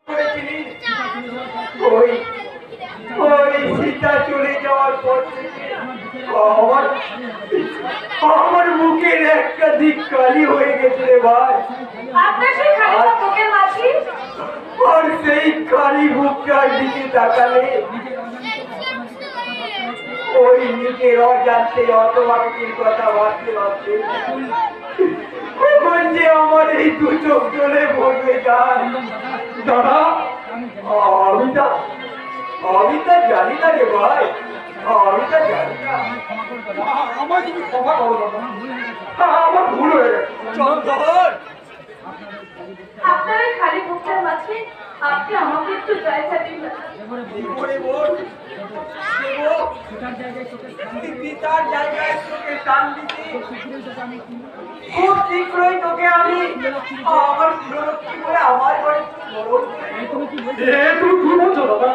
ওই ওই সীতা চলে যাওয়ার পর থেকে আমার মুখের একটা দিক কালি হয়ে গেছে রে ভাই। আর সেই কালি মুখটার দিকে তাকালে ওই নিজের অজান্তে অতবাকির কথা ভাবতে ভাবতে কখন যে আমার এই দু চোখ চলে পড়বে যায়। দাদা আমি তা জানি না রে ভাই, আমি তা জানি না। আমার তুমি ক্ষমা করো দাদা, আমার ভুল হয়ে গেছে। চন্দন, আপনার খালি মুখটার মাঝে আপনি আমাকে একটু জায়গা দিন। পিতার জায়গায় তোকে টান দিতে খুব শীঘ্রই তোকে আমি আমার পুনরুক্তি করে আমার ঘরে তুমি কি বলছো দাদা?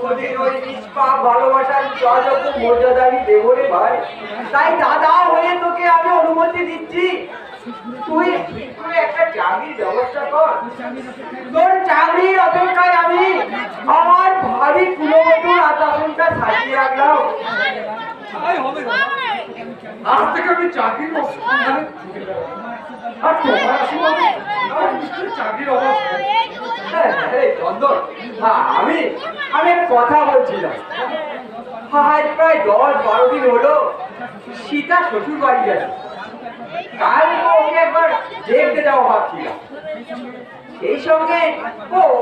ওদের ওই নিষ্পাপ ভালোবাসার যত মর্যাদা আমি দেবো রে ভাই। তাই দাদা হয়ে তোকে আমি অনুমতি দিচ্ছি, তুই একটা চাকরির ব্যবস্থা কর। তোর চাকরির অপেক্ষায় আমি আমার ভারী কুলবধূর আশঙ্কা সাজিয়ে রাখলাম। আজ থেকে আমি চাকরির আর তোমার চাকরির অভাব। চন্দন, আমি একটা কথা বলছিলাম। আজ প্রায় 10-12 দিন হলো সীতা শ্বশুর বাড়ি গেছে। কাল ওকে একবার দেখতে যাওয়া ভাবছিলাম, সেই সঙ্গে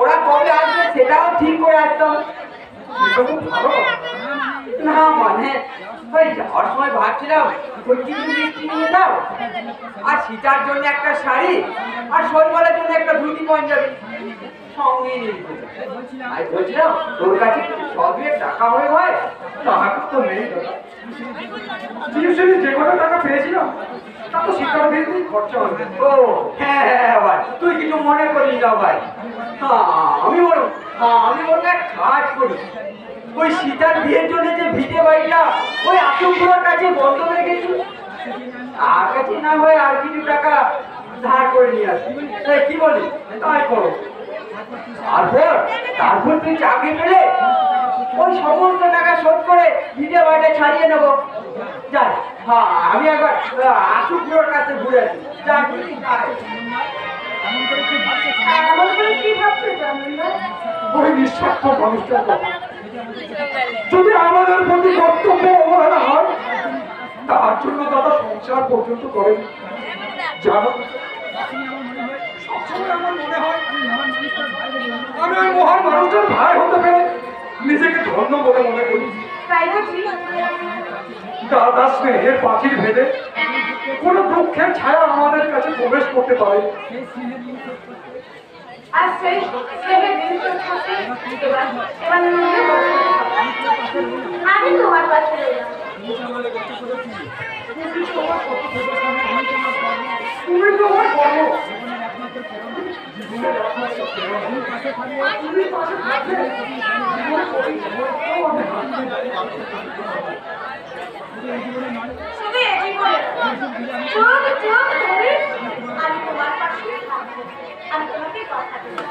ওরা কবে আসবে সেটাও ঠিক করে আসতাম। না মানে ওই যাওয়ার সময় ভাবছিলাম ওই কিছু মিষ্টি নিয়ে দাও, আর সীতার জন্য একটা শাড়ি, আর শৈবালের জন্য একটা ধুতি পাঞ্জাবি সঙ্গে নিয়ে আমি বলছিলাম তোর কাছে কিছু সবের টাকা হয়ে হয়। টাকা তো নেই দাদা, যে কটা টাকা পেয়েছিলাম তা তো শিক্ষার বিরুদ্ধে খরচা হবে। ও হ্যাঁ ভাই, তুই কিছু মনে করিস না ভাই। আমি বলবো এক কাজ করি, ওই সীতার বিয়ের জন্য যে ভিটে বাড়িটা ওই আতুমপুরের কাছে বন্ধ হয়ে গেছিল, আর কাছে না হয় আর কিছু টাকা ধার করে নিয়ে আসি। কি বলি তাই করো। তারপর তুই চাকরি পেলে ওই সমস্ত টাকা শোধ করে ভিটে বাড়িটা ছাড়িয়ে নেবো। যাই, আমি একবার আশুপুরের কাছে ঘুরে আসি। ওই নিঃস্বার্থ মানুষটার কথা যদি আমাদের প্রতি কর্তব্য অবহেলা হয়, তার জন্য দাদা সংসার পর্যন্ত করেন। জানো, সবসময় আমার মনে হয় আমি ওই মহান মানুষটার ভাই হতে পেরে নিজেকে ধন্য বলে মনে করি। দাদা স্নেহের পাখির ভেদে কোন দুঃখের ছায়া আমাদের কাছে প্রবেশ করতে পারে। আমি তোমার পাশে তুমি তো আমার বড়, আমি তোমার পাশে আমি তোমাকে কথা দিলাম।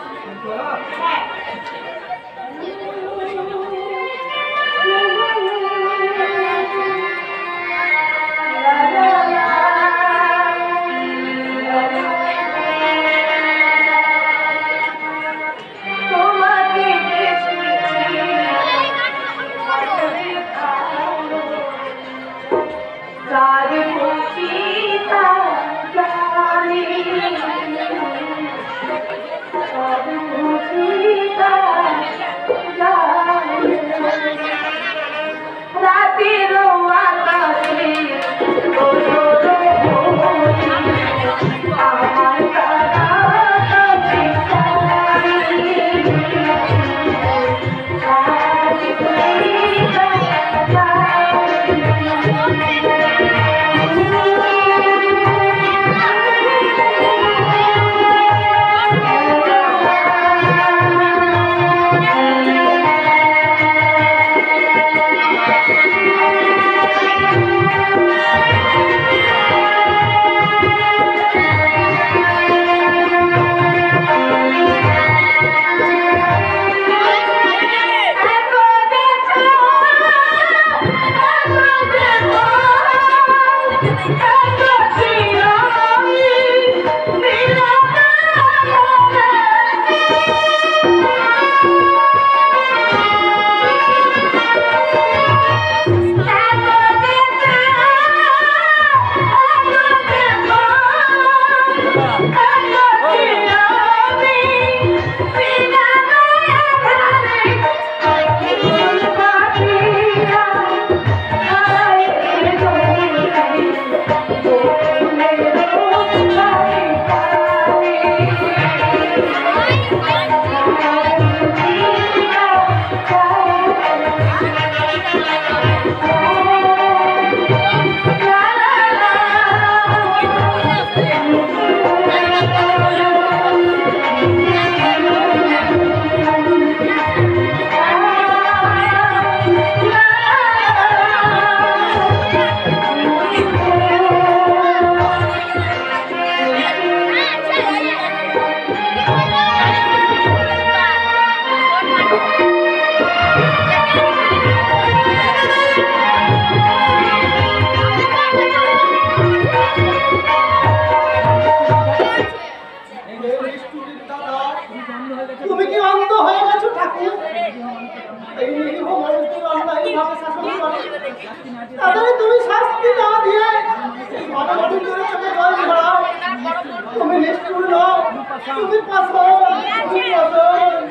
তুমি পাশান, তুমি পাশান।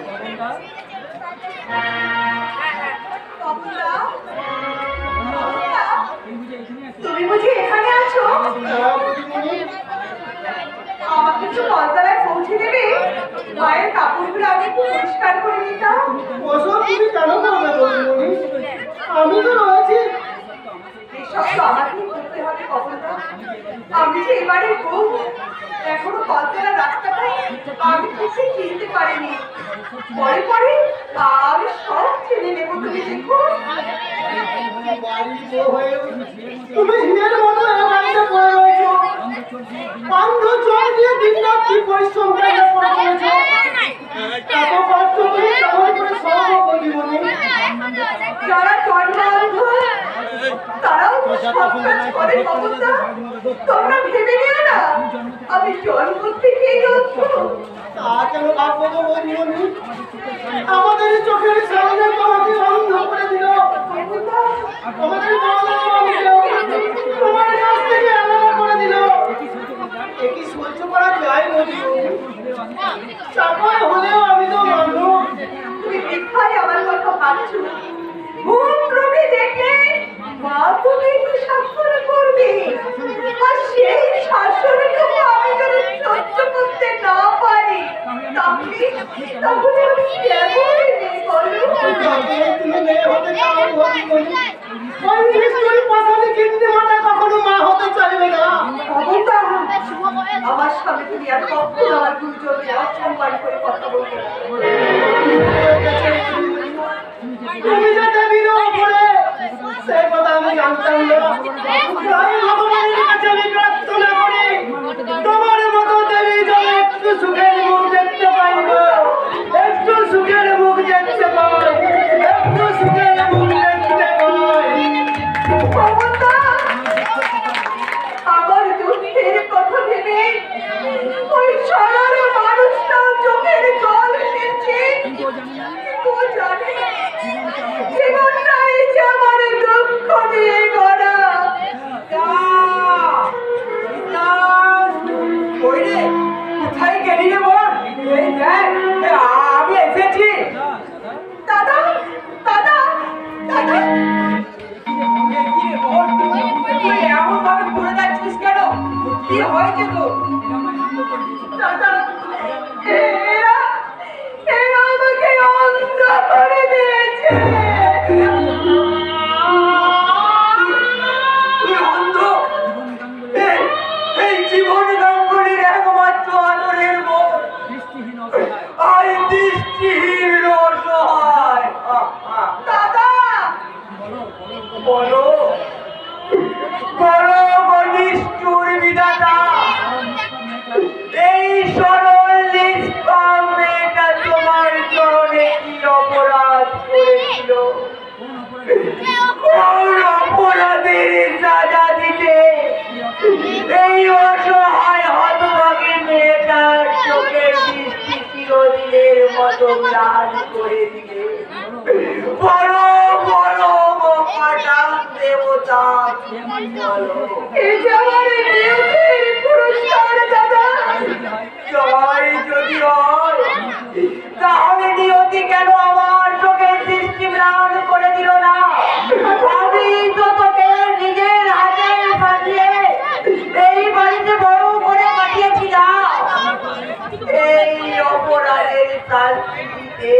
তুমি বুঝি এখানে আছো? হ্যাঁ, দিদিমণি। আমাকে একটু কলতলায় পৌঁছে দেবে? মায়ের কাপড়গুলো আমি একটু পরিষ্কার করে নিতাম। ওসব তুমি কেন করবে দিদিমণি? আমি তো রয়েছি। এসব তো আমাকেই করতে হবে কখনো। আমি যে এবারের বউ, এখনো কলতলা রাস্তাটা আমি ঠিক চিনতে পারিনি। পরে পরে আমি সব ছেড়ে নেবো, তুমি দেখো। বাড়ির বউ হয়ে তুমি হিরের মতো এ বাড়িতে পড়ে রয়েছো। অন্ধ চোখ দিয়ে দিনরাত কি পরিশ্রম করে পড়ে রয়েছো। এত কষ্ট করে কেমন করে সম্ভব দিদিমণি? যারা জন্মান্ধ তারাও তো সব কাজ করে কখনো। তোমরা ভেবে নিও না আমি জন্ম থেকেই অন্ধ। তা কেন ভাববো গো দিদিমণি? আমাদের চোখের সামনে তোমাকে অন্ধ করে দিল। আমাদের তোমার কাছ থেকে আলাদা করে দিল। একই সহ্য করা যায় না দিদিমণি। চাকর হলেও আমি তো মানব। তুমি মিথ্যাই আমার কথা ভাবছো। মুখ রূপে দেখলে মা তুমি একটু শাসন করবে, আর সেই শাসনটুকু আমি যদি সহ্য করতে না পারি তাহলে আমি কেমন মেয়ে বলো? তাকে তুমি মেয়ে হতে চাও গো দিদিমণি? ওই নিষ্ঠুর পাষাণী গিন্নি মাতা কখনো মা হতে চাইবে না। ক্ষমতা আমার সামনে তুমি আর কখনো আমার গুরুজনকে অসম্মান করে কথা বলতে পারো না। তুমি যে দেবীর ওপরে সে কথা আমি জানতাম না। তাই ভগবানের কাছে আমি প্রার্থনা করি তোমার মতো দেবী যেন একটু সুখের মুখ দেখতে পাইব। একটু সুখের মুখ দেখতে পাই, একটু সুখের মুখ দেখতে পাই। ক্ষমতা আমার দুঃখের কথা ভেবে ওই সরল মানুষটাও চোখের জল এসেছে। ও জানে জীবনটাই যে আমার দুঃখ দিয়ে গড়া। ওই রে, কোথায় গেলি রে বোন? এই দেখ, আমি এসেছি। দাদা দাদা দাদা কি রে বোন, তুই এমন ভাবে পড়ে যাচ্ছিস কেন? কি হয়েছে তোর? দাদা এরা এরা আমাকে অন্ধ করে দিয়েছে। তুই অন্ধ? এই জীবন গাঙ্গুলির একমাত্র আদরের বোন, আই দৃষ্টিহীন অসহায়। দাদা বলো বলো নিষ্ঠুর বিধাতা, এই সরল নিষ্পাপ মেয়েটা তোমার চরণে কি অপরাধ করেছিল? কোন অপরাধের সাজা দিতে এই অসহায় হতভাগী মেয়েটার চোখের দৃষ্টি চিরদিনের মতো ম্লান করে দিলে? বলো বলো মহাটান দেবতা, বলো। এই যে আমার নিয়তির পুরস্কার দাদা। জয় যদি হয়, তাহলে নিয়তি কেন আমার চোখের দৃষ্টি ম্লান করে দিল না? আমি তো তোকে নিজের হাতে পাঠিয়ে এই বাড়িতে বড় করে পাঠিয়েছিলাম। এই অপরাধের শাস্তি দিতে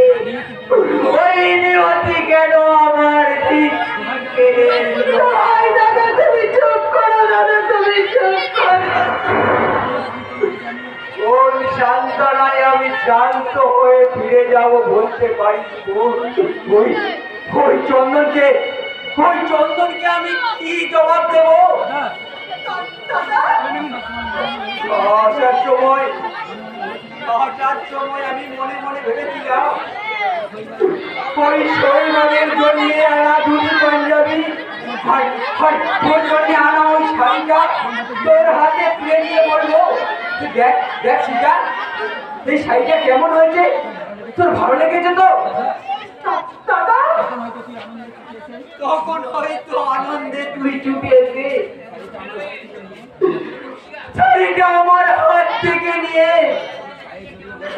ওই নিয়তি কেন আমার দৃষ্টি কেড়ে নিল? হায় দাদা তুমি চুপ করো, দাদা তুমি চুপ করো। কোন সান্ত্বনায় আমি শান্ত হয়ে ফিরে যাব বলতে পারি? ওই চন্দনকে আমি কি জবাব দেব? দাদা হঠাৎ সময় আমি মনে মনে ভেবেছিলাম ওই শৈবালের জন্য আনা দুটি পাঞ্জাবি তোর জন্য আনা ওই শাড়িটা তোর হাতে তুলে নিয়ে বলবো, দেখ দেখ সীতা, এই শাড়িটা কেমন হয়েছে? তোর ভালো লেগেছে তো? দাদা তখন হয়তো আনন্দে তুই চুপিয়েছে শাড়িটা আমার হাত থেকে নিয়ে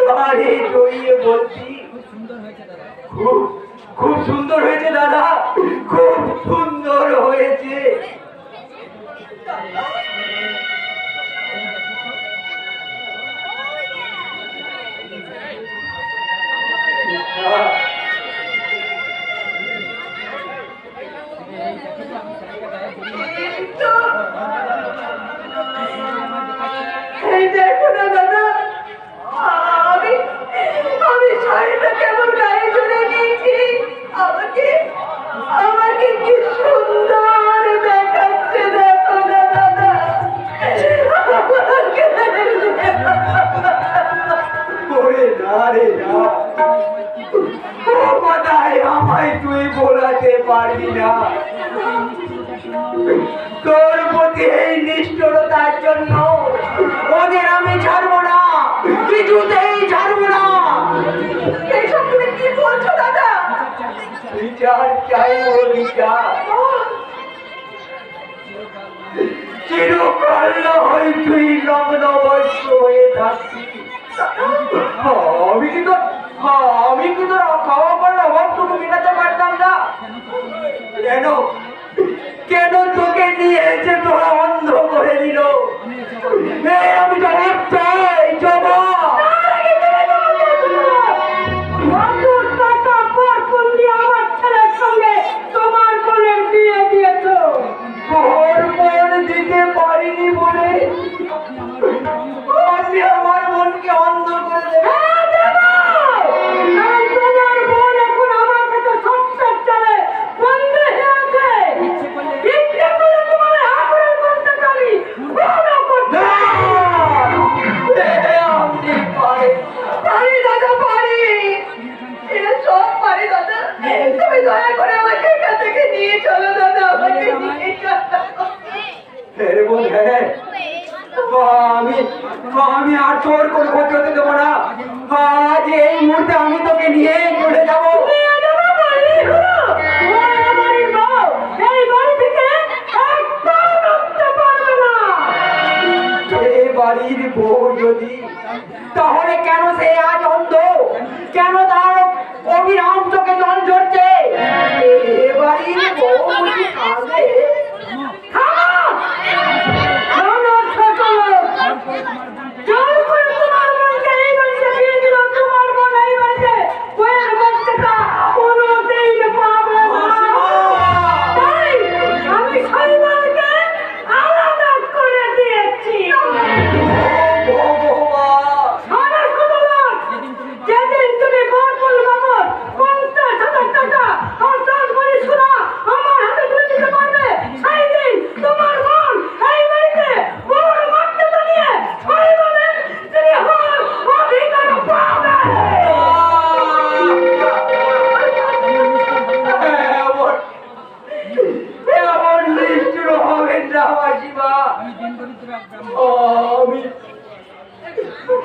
একেবারে জড়িয়ে বলছি, খুব খুব সুন্দর হয়েছে দাদা, খুব সুন্দর হয়েছে। এই দেখো না দাদা, আমি আমি শাড়িটা কেমন গায়ে জড়িয়ে নিয়েছি। আমাকে আমাকে কি সুন্দর দেখাচ্ছে, দেখো না দাদা। ওরে না রে না, ও কথায় আমায় তুই বলাতে পারবি না। তোর প্রতি এই নিষ্ঠুরতার জন্য ওদের আমি ছাড়বো না, কিছুতেই ছাড়বো না। এইসব তুমি কি বলছো দাদা? বিচার চাই, ও বিচার। চিরকাল না হয় তুই লগ্ন বয়স হয়ে থাকবি। আমি কি তোর খাওয়া পড়ার অভাবটুকু মেটাতে পারতাম না? কেন কেন তোকে নিয়ে এসে তোরা অন্ধ করে দিল? আমি জবাব চাই, জবাব। দিতে পারিনি বলে আমি আমার মনকে অন্ধ করে দেবে। পারি দাদা, পারি, এটা সব পারি দাদা। তুমি দয়া করে আমাকে এখান থেকে নিয়ে চলো দাদা, আমাকে নিয়ে চলো। আমি আর তোর কোনো ক্ষতি হতে দেবো না। আজ এই মুহূর্তে আমি তোকে নিয়ে চলে যাবো। বাড়ির বউ যদি, তাহলে কেন সে আজ অন্ধ? কেন তার অবিরাম চোখে জল ঝরছে? এ বাড়ির বউ যদি কাঁদে,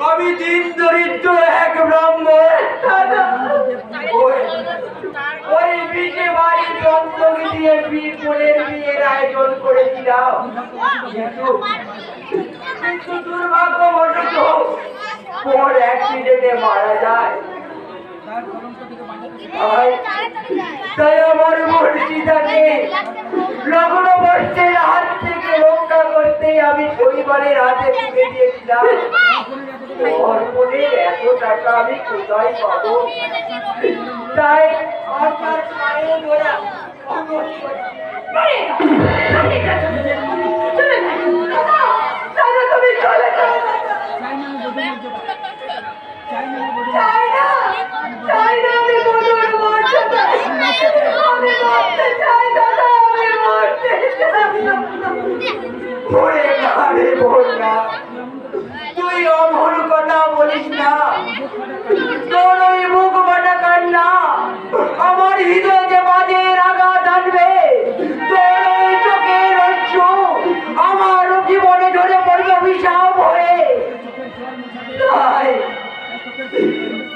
আমি দিন দরিদ্র এক ব্রাহ্মণ। ওই বিজে বাড়ি চন্দ্রকে দিয়ে বোনের বিয়ের আয়োজন করেছিলাম, কিন্তু দুর্ভাগ্যবশত বোন অ্যাক্সিডেন্টে মারা যায়। তাই আমার মর্যাদাকে লগ্ন বর্ষের হাত থেকে রক্ষা করতে আমি পরিবারের হাতে তুলে দিয়েছিলাম। অর্পণের এত টাকা আমি কোথায় পাবো? তাই আপনার মায়ের ওরা তুমি চলে যাও। চাই না, আমি বলুন মরতে চাই, আমি মরতে চাই দাদা, আমি মরতে চাই। ওরে ঘরে বল না, তুই অমর কথা বলিস না। তোর ওই মুখ বাটা কান্না আমার হৃদয়ে বাজের আঘাত আনবে। তোর ওই চোখের অশ্রু আমার জীবনে ঝরে পড়বে অভিশাপ হয়ে।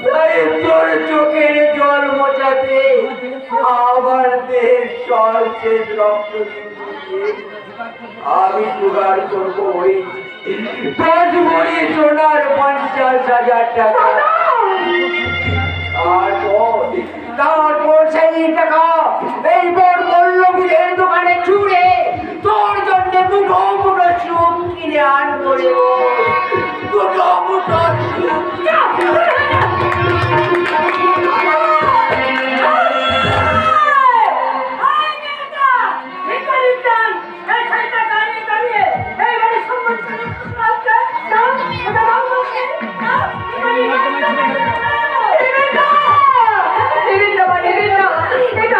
তাই তোর চোখের জল মোছাতে আমার দেহের সর্ষের রক্ত দিয়ে আমি জোগাড় করবো ওই 10 ভরি সোনার 50,000 টাকা। তারপর সেই টাকা এই বড় মল্লবীরের দোকানে চুড়ে তোর জন্য মুঠো মুঠো সুখ কিনে আনবো রে মুঠো মুঠো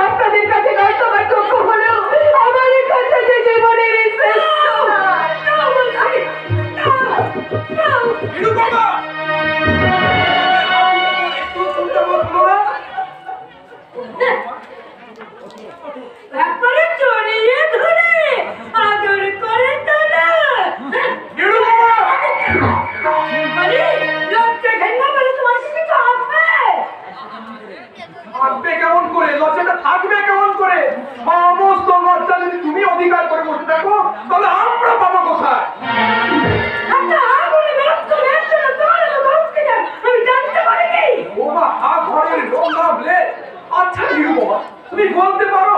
আপনাদের কাছে নয় তোমার দুঃখ হলো আমার কাছে যে জীবনের একবারে জড়িয়ে ধরে আদর করে তোলা লজ্জা ঘেন্না বলে তোমার কিছু থাকবে কেমন করে? লজ্জাটা থাকবে কেমন করে? সমস্ত লজ্জা যদি তুমি অধিকার করে বসে থাকো তাহলে আমরা পাবো কোথায়? আচ্ছা নিরুপমা, তুমি বলতে পারো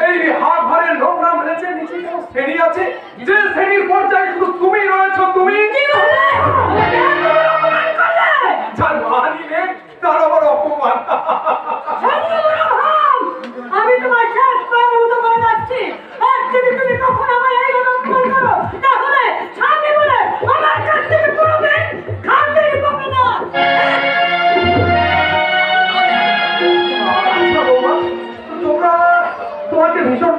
এই হা ঘরের নোংরা মেলেছে নিচে কোনো শ্রেণী আছে যে শ্রেণীর পর্যায়ে শুধু তুমি রয়েছো? তুমি যার মানি নেই তার আবার অপমান। আমি তোমার শেষ করার মতো করে যাচ্ছি আর যদি তুমি কখন আমার এই কথা ভুল করো তাহলে সামনে বলে আমার কাছ থেকে কোনোদিন খাদ্যই পাবে না। আচ্ছা বৌমা, তোমরা তোমাকে ভীষণ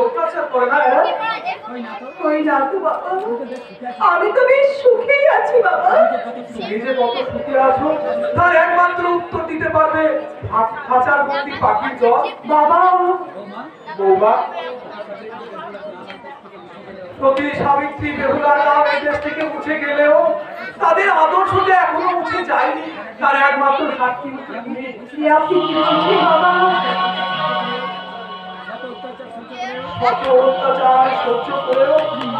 অত্যাচার করে না? ওই না তো বাবা, আমি তো বেশ সুখেই আছি বাবা। তুমি যে কত সুখে আছো তার একমাত্র উত্তর দিতে পারবে খাঁচার বন্দি পাখির দল। বাবা বৌমা, সতী সাবিত্রী বেহুলার নাম এই দেশ থেকে মুছে গেলেও তাদের আদর্শ যে এখনো মুছে যায়নি তার একমাত্র সাক্ষী হচ্ছে তুমি। আপনি কি বুঝি বাবা? কত অত্যাচার সহ্য করেও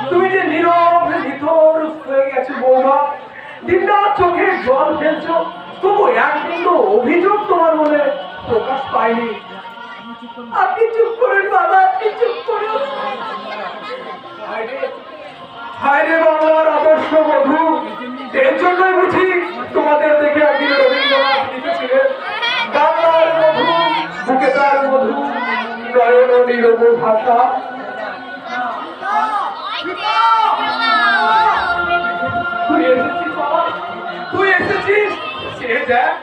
তুমি যে নীরব নিথর হয়ে গেছো বৌমা, দিনরাত চোখে জল ফেলছো, তবু এক বিন্দু অভিযোগ তোমার মনে প্রকাশ পায়নি। আপনি চুপ করুন বাবা, আপনি চুপ করুন। হায়রে বাংলার আদর্শ বধূ, এর জন্যই বুঝি তোমাদের দেখে একদিন রবীন্দ্রনাথ লিখেছিলেন, বাংলার মধু বুকে তার মধু নয়ন নীরব ভাষা। তুই এসেছিস বাবা, তুই এসেছিস। সে দেখ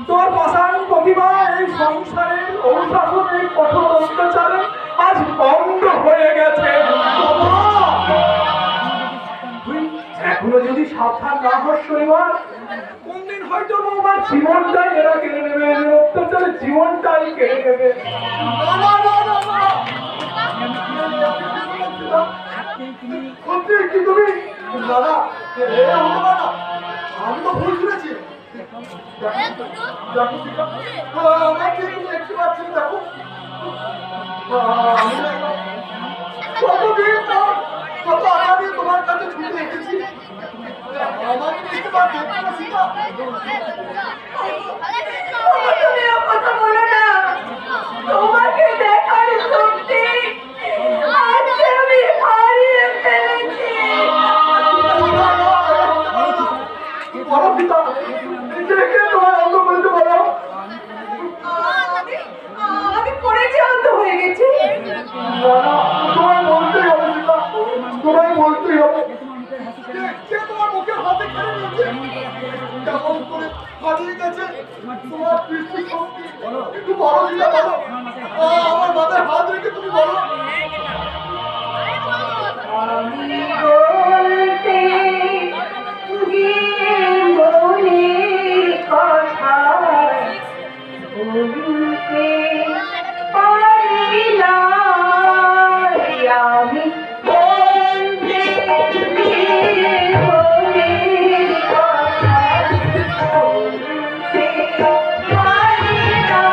তোর পাষাণ প্রতিভা এই সংসারের অনুশাসনের কঠোর অত্যাচারে আজ বন্ধ হয়ে গেছে। তুই এখনো যদি সাবধান না হস শৈবাল, কোনদিন হয়তো বৌমার জীবনটাই এরা কেড়ে নেবে, এদের অত্যাচারে জীবনটাই কেড়ে নেবে। সত্যি কি তুমি? দাদা আমি তো ভুল শুনেছি। দেখতে পাচ্ছি দেখো, কতদিন পর কত আগে তোমার কাছে ছুটে এসেছি। আমাকে দেখতে পাচ্ছি তুমি ও কথা বলো না, তোমাকে দেখার শক্তি আজ আমি হারিয়ে ফেলেছি। বড় পিতা নিজেকে তোমার অন্ধ বলতে বলো। আমি পড়েছি, অন্ত হয়ে গেছি। তোমায় বলতেই হবে পিতা, তোমায় বলতেই হবে। সে তোমার মুখের হাতে কেড়ে নিয়েছে, কেমন করে হারিয়ে গেছে তোমার দৃষ্টি শক্তি। একটু বড় দিলে বলো, আমার মাথায় হাত রেখে তুমি বলো। আমি বলতে গিয়ে মনের কথা বলতে পারি না। আমি বলতে গিয়ে মনের কথা বলতে পারি না।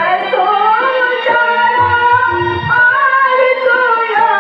এত জ্বালা আর দয়া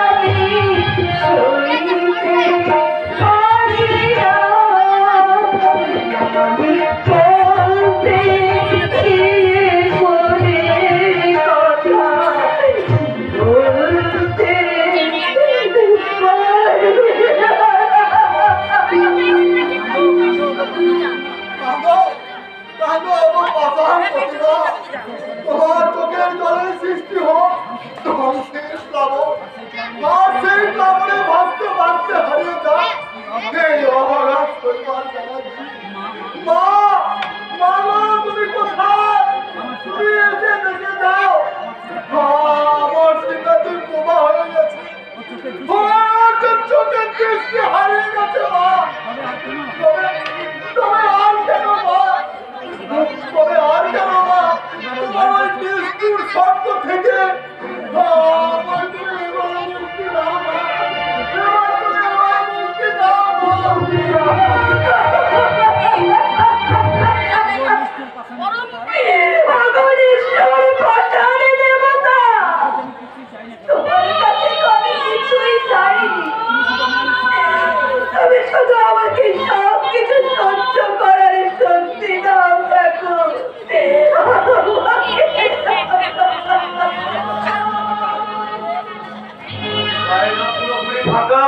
দৃষ্টি হারিয়ে গেছে মা। তবে আর কেন মা? তবে আর কেন মা? তোমার ওই নিষ্ঠুর শব্দ থেকে আমার তুমি এবার মুক্তি দাও মা। এবার তুমি আমার মুক্তি দাও ভগবান ঈশ্বর পাঠানে দেবতা, তোমার কাছে আমি কিছুই চাইনি, তবে শুধু আমাকে সব কিছু সহ্য করার শক্তি দাও ঠাকুর। বাইরে পুরোপুরি ফাঁকা।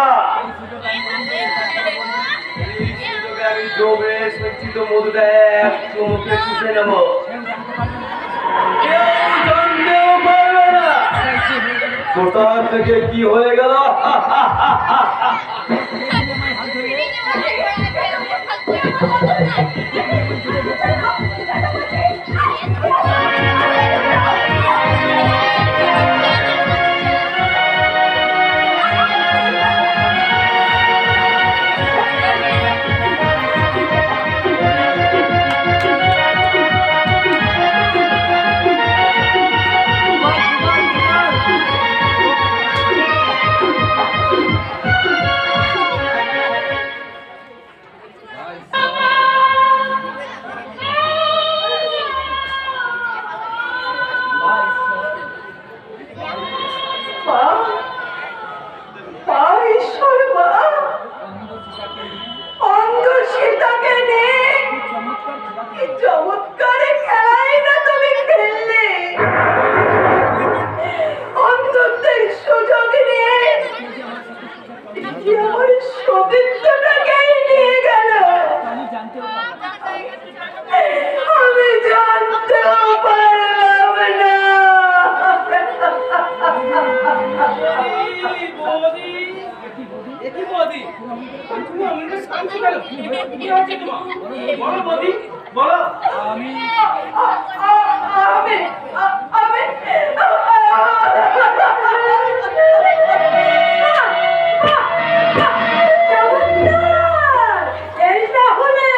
এই সুযোগে আমি জমে সজ্জিত মধুটা এক চুমুকে চুষে নেব। কেউ জানতেও পারবে না কোথা থেকে কি হয়ে গেল। চমৎকারে খেলাই না তুমি খেললে, অন্ধত্বের সুযোগ নিয়ে আমার সতীত্বটাকেই নিয়ে গেল। আমি জানতেও পারলাম না। বলো এই তাহলে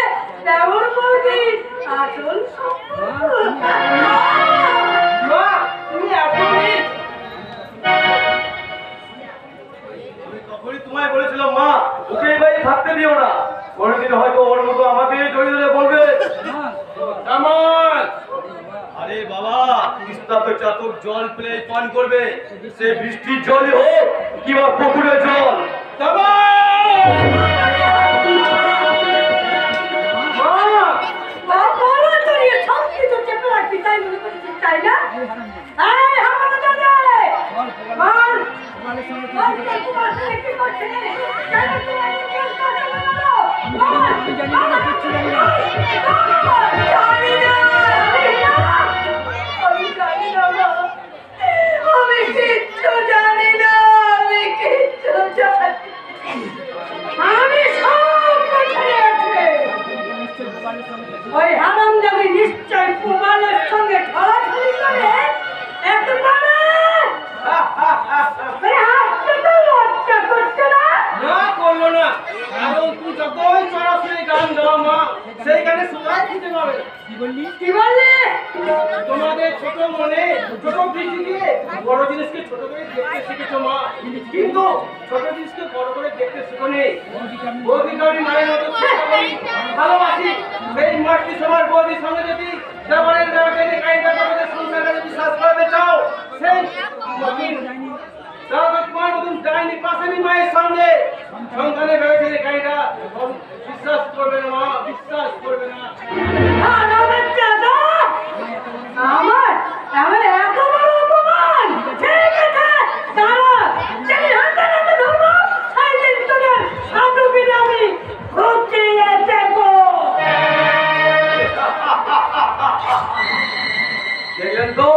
দেওর বৌদির আসল তখনই তোমায় বলেছিলাম মা, ওকে এই বাড়ি থাকতে দিও না। কোনোদিন হয়তো ওর মতো আমাকে জড়িয়ে ধরে বলবে আরে বাবা, তিস্তা তো চাতক জল পেলে পান করবে, সে বৃষ্টির জলই হোক কিংবা পুকুরের জল। আমি কিচ্ছু জানি না, আমি কিচ্ছু জানি, আমি সব কোথায় আছে। ওই হারামজাদি নিশ্চয় কুমারের সঙ্গে ঠেলাঠেলি করে একেবারে হাসতে তো লজ্জা করছে না। না করলো না, কারণ তুই যতই সরাসরি গান গাও মা, সেই গানে সুগার দিতে পারবে। কি বললি? তোমাদের ছোট মনে ছোট দৃষ্টি দিয়ে বড় জিনিসকে ছোট করে দেখতে শিখেছো মা, কিন্তু ছোট জিনিসকে বড় করে দেখতে শিখোনি। বৌদিকে মায়ের মতো ভালোবাসি, সেই মাতৃ সবার বৌদির সঙ্গে যদি দেওয়ারের দেওয়াকে কাইটা তোমাদের সংসারে যদি শ্বাস করাতে চাও, সেই তোমার মতন যায়নি পাশেনি মায়ের সঙ্গে সন্তানে ভেবেছে কাইটা বিশ্বাস করবে না মা, বিশ্বাস করবে না। আমার আমার এত বড় অপমান, ঠিক আছে দাঁড়া, যেদিন হাতে হাতে ধরবো সেদিন তোদের সাধুবিনে আমি ঘুচিয়ে দেবো। দেখলেন তো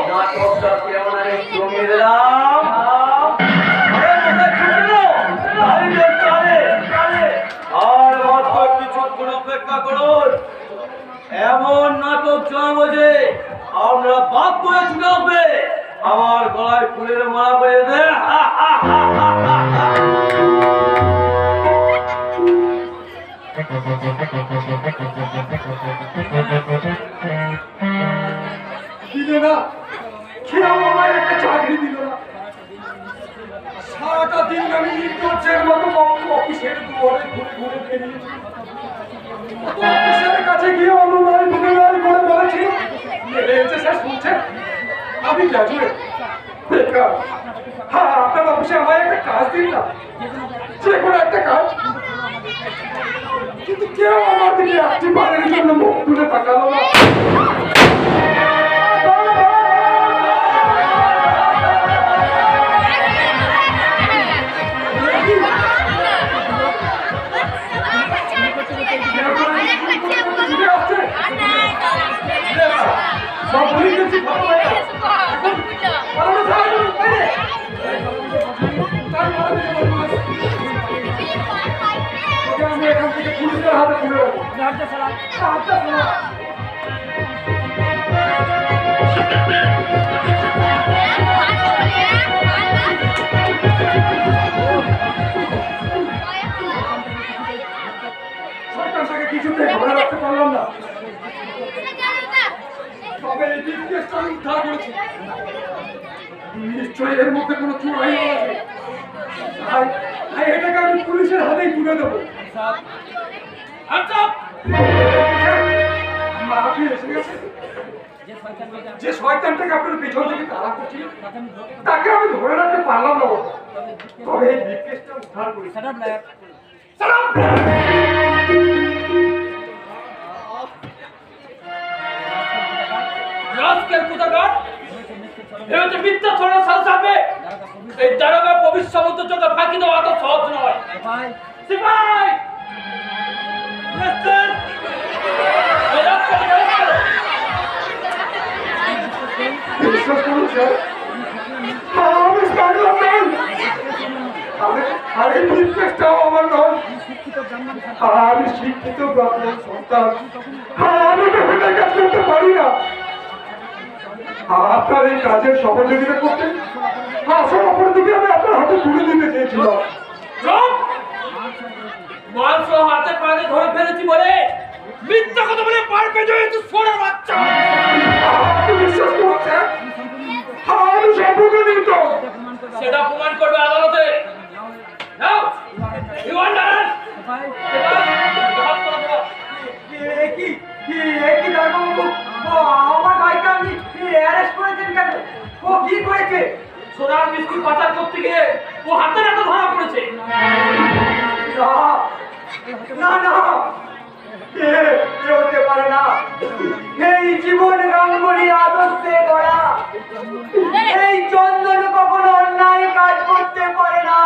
নাটকটা কেমন আমি জমিয়ে দিলাম। আর মাত্র কিছুক্ষণ অপেক্ষা করুন, এমন নাটক জমাবো যে আমরা বাধ্য হয়ে ছুটে আসবে আমার গলায় ফুলের মালা পরে দে। দিলে না, খেয়াও আমায় একটা চাকরি দিল না। সারাটা দিন আমি নির্লজ্জের মতো অফিসের দুয়ারে ঘুরে ঘুরে বেরিয়েছি। অফিসের কাছে গিয়ে অনুনয় বিনয় করে বলেছি, এসে স্যার শুনছেন আমি গ্র্যাজুয়েট বেকার, হ্যাঁ আপনার অফিসে আমায় একটা কাজ দিন না, যে কোনো একটা কাজ। কিন্তু কেউ আমার দিকে একটি বারের জন্য মুখ তুলে তাকালো না। আমি এখান থেকে পুলিশের হাতে তুলে দেবো। সরকারটাকে কিছুতে ধরে রাখতে পারলাম না, তবে এই কেসটা আমি উদ্ধার করেছি। নিশ্চয়ই এর মধ্যে কোনো চোরাই আছে, তাই এটাকে আমি পুলিশের হাতেই তুলে দেবো। আপনি এসে গেছেন। যে শয়তানটাকে আপনার পিছন থেকে তাড়া করছিল তাকে আমি ধরে রাখতে পারলাম না, তবে এই কেসটা উদ্ধার করেছি। ভবিষ্যৎ চোখে ফাঁকি দেওয়া এত সহজ নয়। সিপাই বিশ্বাস করুন স্যার, আমি পারলাম না। আরে নির্দেশটাও আমার নয়, আমি শিক্ষিত ব্রাহ্মণ সন্তান, আমি বিভিন্ন কাজ করতে পারি না। আপনার এই কাজের সহযোগিতা করতে আসল অপরাধীকে আমি আপনার হাতে তুলে দিতে চেয়েছিলাম। মাংস হাতে পায়ে ধরে ফেলেছি বলে মিথ্যা কথা বলে পার পেয়ে যাচ্ছে সোনার বাচ্চা। আপনি বিশ্বাস করছেন আমি সম্পূর্ণ নির্দোষ? সেটা প্রমাণ করবে আদালতে। নাও ইউ আন্ডার আমার ভাইকে আপনি অ্যারেস্ট করেছেন কেন? ও কি করেছে? সোনার বিস্কুট পাচার করতে গিয়ে ও হাতে নাতে ধরা পড়েছে। না না, হতে পারে না। এই জীবন গাঙ্গুলি আদর্শে গড়া, এই চন্দন কখনো অন্যায় কাজ করতে পারে না।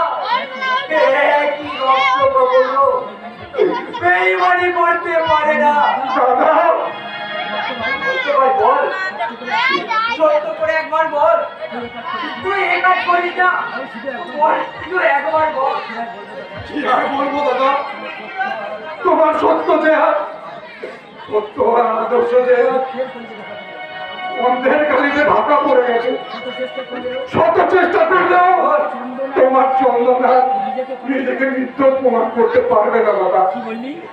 কি রক্ত কখনো বেঈমানি করতে পারে না। বল, সত্য করে একবার বল, তুই এ কাজ করিস না। বল, তুই একবার বল। কি আর বলবো দাদা, তোমার সত্য যে সত্য আর আদর্শ যে অন্ধের কালিতে ঢাকা পড়ে গেছে। শত চেষ্টা করলেও তোমার চন্দনা নিজেকে নির্দোষ প্রমাণ করতে পারবে না দাদা।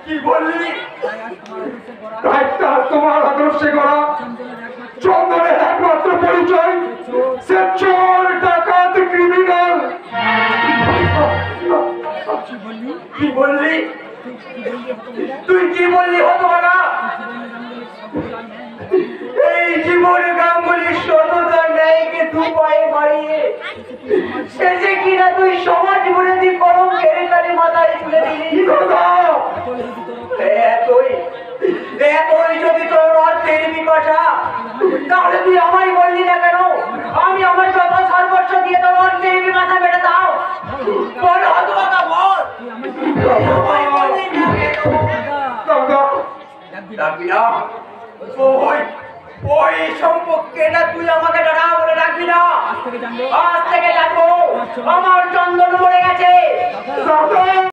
কি বললি? তাই তার তোমার আদর্শে গড়া চন্দনের একমাত্র পরিচয় সে চোর, ডাকাত, ক্রিমিনাল। কি বললি? তুই কি বললি হতভাগা? এই জীবন গাঙ্গুলির সততার ন্যায়কে দু পায়ে বাড়িয়ে শেষে কিনা তুই সমাজ বিরোধী কলঙ্কের কালি মাথায় তুলে দিলি। এতই যদি তোর অর্থের বিকশা, তাহলে তুই আমায় বললি না কেন? আমি আমার যত সর্বস্ব দিয়ে তোর অর্থের বিকশা বেড়ে দাও। বল হতভাগা, বল। আমায় বললি না কেন? ডাকবি না? ওই সম্পর্কে না তুই আমাকে দাঁড়া বলে ডাকবি না। আজ থেকে জানবো আমার চন্দন মরে গেছে।